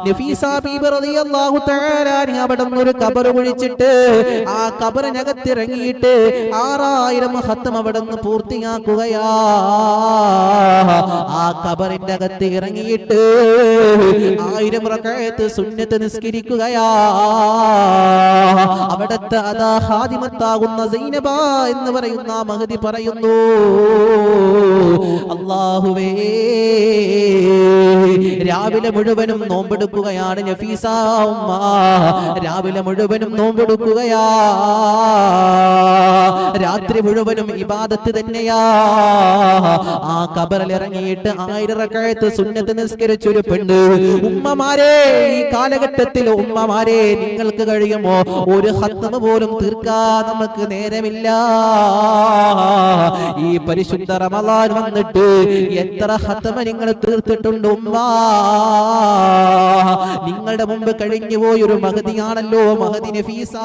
നഫീസ ബീബി റളിയല്ലാഹു തആല അൻഹ അവിടെ ഒരു ഖബർ കുഴിച്ചിട്ട് ആ ഖബറിനകത്തിറങ്ങിയിട്ട് 6000 ഖത്ം അവിടെ നിന്ന് പൂർത്തിയാക്കുകയാ. ആ ഖബറിന്റെ അകത്ത് ഇറങ്ങിയിട്ട് 1000 റകഅത്ത് സുന്നത്ത് നിസ്കരിക്കുകയാ. അവിടത്തെ അതാ ഹാദിമത്താകുന്ന സൈനബ എന്ന് പറയുന്ന മഹദി പറയുന്നു, അല്ലാഹുവേ, രാവിലെ മുഴുവനും നോമ്പെടുക്കുകയാണ് നഫീസ ഉമ്മ, രാവിലെ മുഴുവനും നോമ്പെടുക്കുകയാ, രാത്രി മുഴുവനും ഇബാദത്ത് തന്നെയാ. ആ ഖബറിൽ ഇറങ്ങിയിട്ട് 1000 റകഅത്ത് സുന്നത്ത് നിസ്കരിച്ചൊരു പെണ്ണ്. ഉമ്മമാരെ, ഈ കാലഘട്ടത്തിൽ ഉമ്മമാരെ, നിങ്ങൾക്ക് കഴിയുമോ ഒരു ഖത്മ പോലും തീർക്കാൻ നമുക്ക് നേരമില്ല. ഈ പരിശുദ്ധ റമളാൻ വന്നിട്ട് എത്ര ഖത്മ നിങ്ങൾ തീർത്തിട്ടുണ്ട് ഉമ്മ? നിങ്ങളുടെ മുമ്പ് കഴിഞ്ഞു പോയൊരു മഹദിയാണല്ലോ മഹദി നഫീസ.